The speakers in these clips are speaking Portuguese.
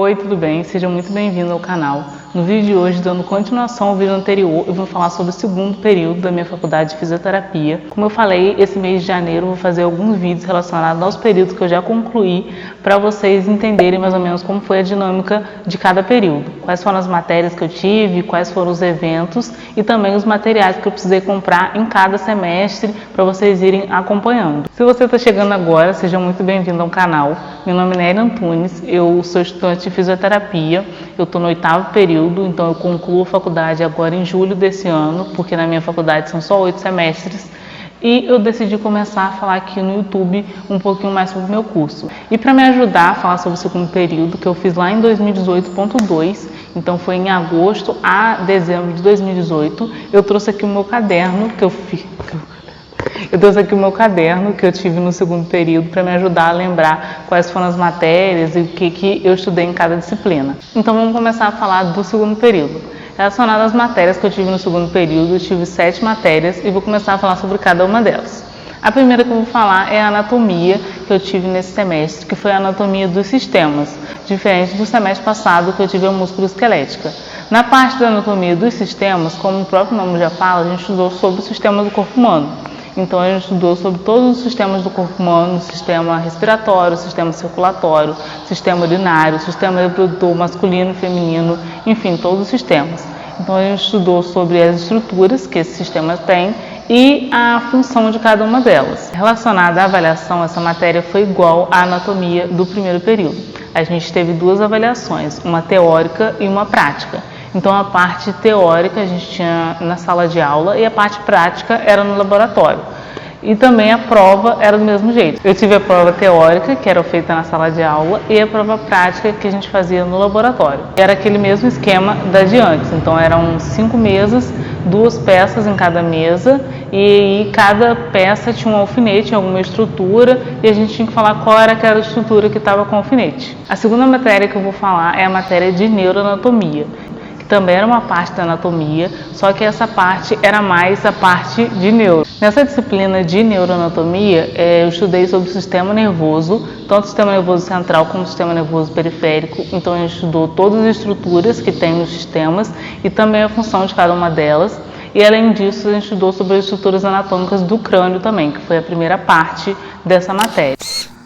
Oi, tudo bem? Seja muito bem-vindo ao canal. No vídeo de hoje, dando continuação ao vídeo anterior, eu vou falar sobre o segundo período da minha faculdade de fisioterapia. Como eu falei, esse mês de janeiro eu vou fazer alguns vídeos relacionados aos períodos que eu já concluí, para vocês entenderem mais ou menos como foi a dinâmica de cada período. Quais foram as matérias que eu tive, quais foram os eventos e também os materiais que eu precisei comprar em cada semestre para vocês irem acompanhando. Se você está chegando agora, seja muito bem-vindo ao canal. Meu nome é Nery Antunes, eu sou estudante de fisioterapia, eu estou no 8º período, então eu concluo a faculdade agora em julho desse ano, porque na minha faculdade são só 8 semestres, e eu decidi começar a falar aqui no YouTube um pouquinho mais sobre o meu curso. E para me ajudar a falar sobre o segundo período, que eu fiz lá em 2018.2, então foi em agosto a dezembro de 2018, eu trouxe aqui o meu caderno que eu fiz. Eu trouxe aqui o meu caderno que eu tive no segundo período para me ajudar a lembrar quais foram as matérias e o que eu estudei em cada disciplina. Então vamos começar a falar do segundo período. Relacionado às matérias que eu tive no segundo período, eu tive 7 matérias e vou começar a falar sobre cada uma delas. A primeira que eu vou falar é a anatomia que eu tive nesse semestre, que foi a anatomia dos sistemas, diferente do semestre passado que eu tive a músculo-esquelética. Na parte da anatomia dos sistemas, como o próprio nome já fala, a gente estudou sobre o sistema do corpo humano. Então a gente estudou sobre todos os sistemas do corpo humano, sistema respiratório, sistema circulatório, sistema urinário, sistema reprodutor masculino e feminino, enfim, todos os sistemas. Então a gente estudou sobre as estruturas que esse sistema tem e a função de cada uma delas. Relacionada à avaliação, essa matéria foi igual à anatomia do primeiro período. A gente teve 2 avaliações, uma teórica e uma prática. Então a parte teórica a gente tinha na sala de aula e a parte prática era no laboratório. E também a prova era do mesmo jeito. Eu tive a prova teórica, que era feita na sala de aula, e a prova prática que a gente fazia no laboratório. Era aquele mesmo esquema da de antes. Então eram 5 mesas, 2 peças em cada mesa, e cada peça tinha um alfinete, alguma estrutura, e a gente tinha que falar qual era aquela estrutura que estava com o alfinete. A segunda matéria que eu vou falar é a matéria de neuroanatomia. Também era uma parte da anatomia, só que essa parte era mais a parte de neuro. Nessa disciplina de neuroanatomia, eu estudei sobre o sistema nervoso, tanto o sistema nervoso central como o sistema nervoso periférico. Então a gente estudou todas as estruturas que tem nos sistemas e também a função de cada uma delas. E além disso, a gente estudou sobre as estruturas anatômicas do crânio também, que foi a primeira parte dessa matéria.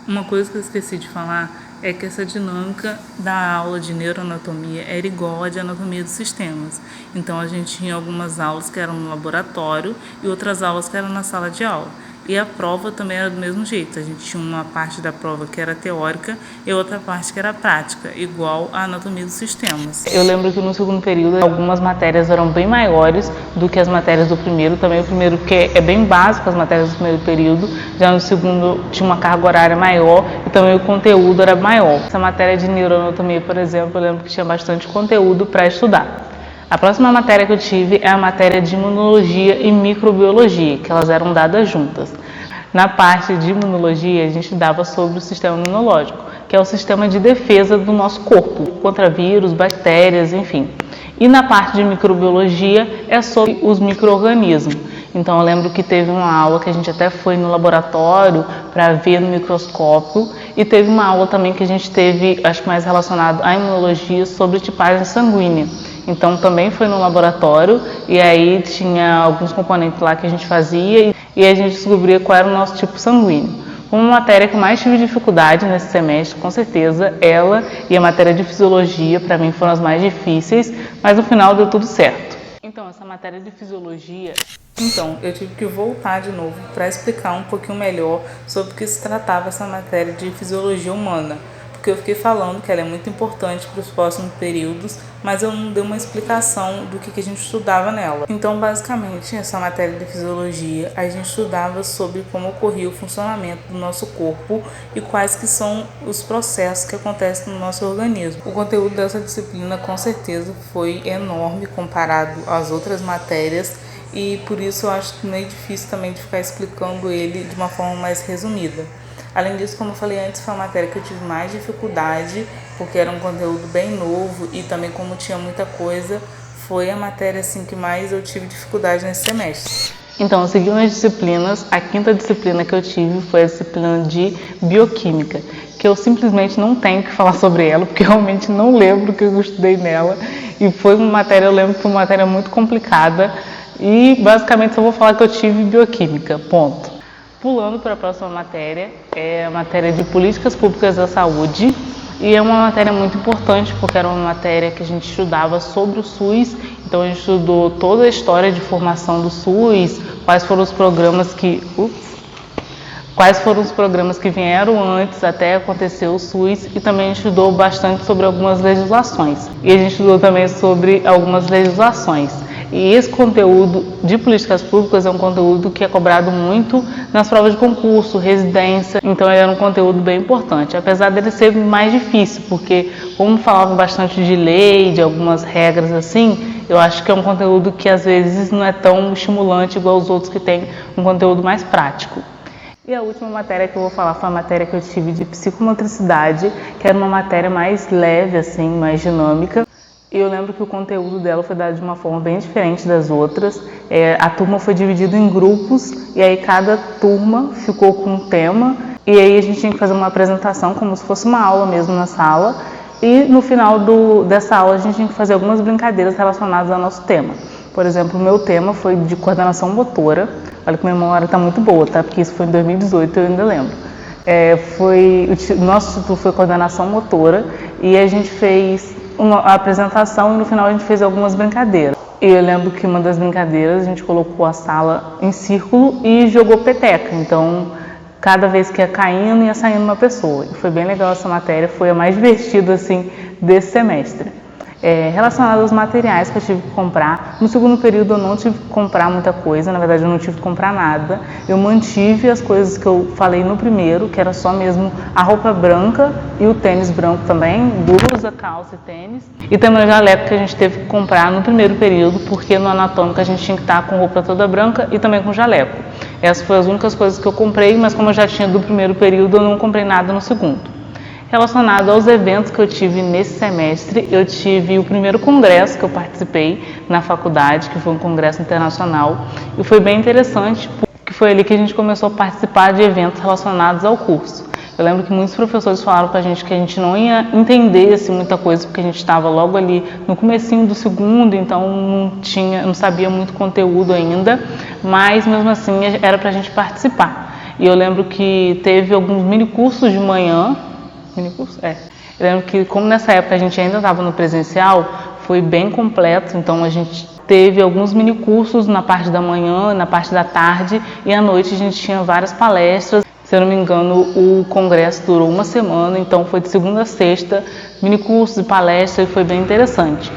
Uma coisa que eu esqueci de falar é que essa dinâmica da aula de neuroanatomia era igual à de anatomia dos sistemas. Então a gente tinha algumas aulas que eram no laboratório e outras aulas que eram na sala de aula. E a prova também era do mesmo jeito. A gente tinha uma parte da prova que era teórica e outra parte que era prática, igual à anatomia dos sistemas. Eu lembro que no segundo período algumas matérias eram bem maiores do que as matérias do primeiro. Também o primeiro, que é bem básico, as matérias do primeiro período. Já no segundo tinha uma carga horária maior e também o conteúdo era maior. Essa matéria de neuroanatomia, por exemplo, eu lembro que tinha bastante conteúdo para estudar. A próxima matéria que eu tive é a matéria de imunologia e microbiologia, que elas eram dadas juntas. Na parte de imunologia, a gente dava sobre o sistema imunológico, que é o sistema de defesa do nosso corpo, contra vírus, bactérias, enfim. E na parte de microbiologia é sobre os micro-organismos. Então eu lembro que teve uma aula que a gente até foi no laboratório para ver no microscópio, e teve uma aula também que a gente teve, acho que mais relacionado à imunologia, sobre tipagem sanguínea. Então também foi no laboratório e aí tinha alguns componentes lá que a gente fazia e a gente descobria qual era o nosso tipo sanguíneo. Uma matéria que eu mais tive dificuldade nesse semestre, com certeza, ela e a matéria de fisiologia, para mim foram as mais difíceis, mas no final deu tudo certo. Então, essa matéria de fisiologia, eu tive que voltar de novo para explicar um pouquinho melhor sobre o que se tratava essa matéria de fisiologia humana. Porque eu fiquei falando que ela é muito importante para os próximos períodos, mas eu não dei uma explicação do que a gente estudava nela. Então, basicamente, essa matéria de fisiologia, a gente estudava sobre como ocorria o funcionamento do nosso corpo e quais que são os processos que acontecem no nosso organismo. O conteúdo dessa disciplina, com certeza, foi enorme comparado às outras matérias, e por isso eu acho meio difícil também de ficar explicando ele de uma forma mais resumida. Além disso, como eu falei antes, foi a matéria que eu tive mais dificuldade, porque era um conteúdo bem novo e também como tinha muita coisa, foi a matéria assim, que mais eu tive dificuldade nesse semestre. Então, seguindo as disciplinas, a 5ª disciplina que eu tive foi a disciplina de bioquímica, que eu simplesmente não tenho que falar sobre ela, porque eu realmente não lembro o que eu estudei nela. E foi uma matéria, eu lembro que foi uma matéria muito complicada. E basicamente eu vou falar que eu tive bioquímica, ponto. Pulando para a próxima matéria, é a matéria de políticas públicas da saúde. E é uma matéria muito importante, porque era uma matéria que a gente estudava sobre o SUS. Então a gente estudou toda a história de formação do SUS, quais foram os programas que vieram antes até acontecer o SUS, e também a gente estudou bastante sobre algumas legislações. E a gente estudou também sobre algumas legislações. E esse conteúdo de políticas públicas é um conteúdo que é cobrado muito nas provas de concurso, residência, então ele era um conteúdo bem importante, apesar dele ser mais difícil, porque como falava bastante de lei, de algumas regras assim, eu acho que é um conteúdo que às vezes não é tão estimulante igual os outros que tem um conteúdo mais prático. E a última matéria que eu vou falar foi a matéria que eu tive de psicomotricidade, que era uma matéria mais leve, assim, mais dinâmica. E eu lembro que o conteúdo dela foi dado de uma forma bem diferente das outras. A turma foi dividida em grupos e aí cada turma ficou com um tema. E aí a gente tinha que fazer uma apresentação como se fosse uma aula mesmo na sala. E no final dessa aula a gente tinha que fazer algumas brincadeiras relacionadas ao nosso tema. Por exemplo, o meu tema foi de coordenação motora. Olha que minha memória está muito boa, tá? Porque isso foi em 2018, eu ainda lembro. Nosso título foi coordenação motora e a gente fez a apresentação e no final a gente fez algumas brincadeiras. E eu lembro que uma das brincadeiras a gente colocou a sala em círculo e jogou peteca. Então, cada vez que ia caindo, ia saindo uma pessoa. E foi bem legal essa matéria, foi a mais divertida assim desse semestre. Relacionado aos materiais que eu tive que comprar, no segundo período eu não tive que comprar muita coisa, na verdade eu não tive que comprar nada. Eu mantive as coisas que eu falei no primeiro, que era só mesmo a roupa branca e o tênis branco também, blusa, calça e tênis. E também o jaleco que a gente teve que comprar no primeiro período, porque no anatômico a gente tinha que estar com roupa toda branca e também com jaleco. Essas foram as únicas coisas que eu comprei, mas como eu já tinha do primeiro período, eu não comprei nada no segundo. Relacionado aos eventos que eu tive nesse semestre, eu tive o primeiro congresso que eu participei na faculdade, que foi um congresso internacional, e foi bem interessante, porque foi ali que a gente começou a participar de eventos relacionados ao curso. Eu lembro que muitos professores falaram pra gente que a gente não ia entender assim, muita coisa, porque a gente estava logo ali no comecinho do segundo, então não sabia muito conteúdo ainda, mas mesmo assim era pra gente participar. E eu lembro que teve alguns mini cursos de manhã. Eu lembro que como nessa época a gente ainda estava no presencial, foi bem completo, então a gente teve alguns mini cursos na parte da manhã, na parte da tarde, e à noite a gente tinha várias palestras. Se eu não me engano, o congresso durou uma semana, então foi de segunda a sexta, mini cursos e palestras, e foi bem interessante.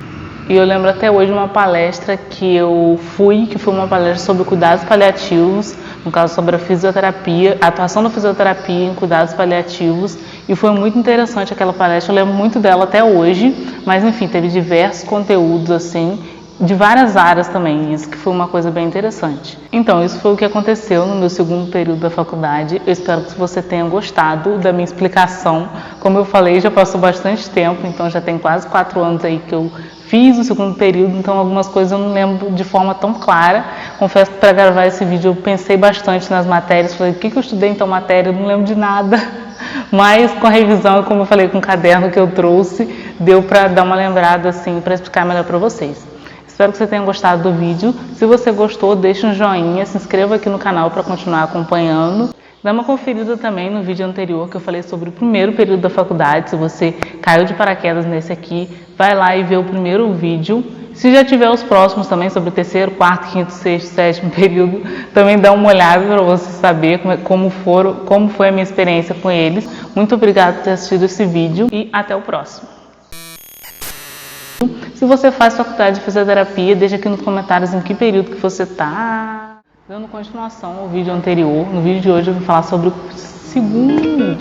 E eu lembro até hoje uma palestra que eu fui, que foi uma palestra sobre cuidados paliativos, no caso sobre a fisioterapia, a atuação da fisioterapia em cuidados paliativos, e foi muito interessante aquela palestra, eu lembro muito dela até hoje, mas enfim, teve diversos conteúdos assim, de várias áreas também, isso que foi uma coisa bem interessante. Então, isso foi o que aconteceu no meu segundo período da faculdade. Eu espero que você tenha gostado da minha explicação. Como eu falei, já passou bastante tempo, então já tem quase 4 anos aí que eu fiz o segundo período, então algumas coisas eu não lembro de forma tão clara. Confesso que para gravar esse vídeo eu pensei bastante nas matérias, falei, o que eu estudei em tal matéria? Eu não lembro de nada. Mas com a revisão e como eu falei, com o caderno que eu trouxe, deu para dar uma lembrada assim, para explicar melhor para vocês. Espero que você tenha gostado do vídeo. Se você gostou, deixe um joinha, se inscreva aqui no canal para continuar acompanhando. Dá uma conferida também no vídeo anterior que eu falei sobre o primeiro período da faculdade. Se você caiu de paraquedas nesse aqui, vai lá e vê o primeiro vídeo. Se já tiver os próximos também sobre o terceiro, quarto, quinto, sexto, sétimo período, também dá uma olhada para você saber como foi a minha experiência com eles. Muito obrigada por ter assistido esse vídeo e até o próximo. Se você faz faculdade de fisioterapia, deixa aqui nos comentários em que período que você está. Dando continuação ao vídeo anterior, no vídeo de hoje eu vou falar sobre o segundo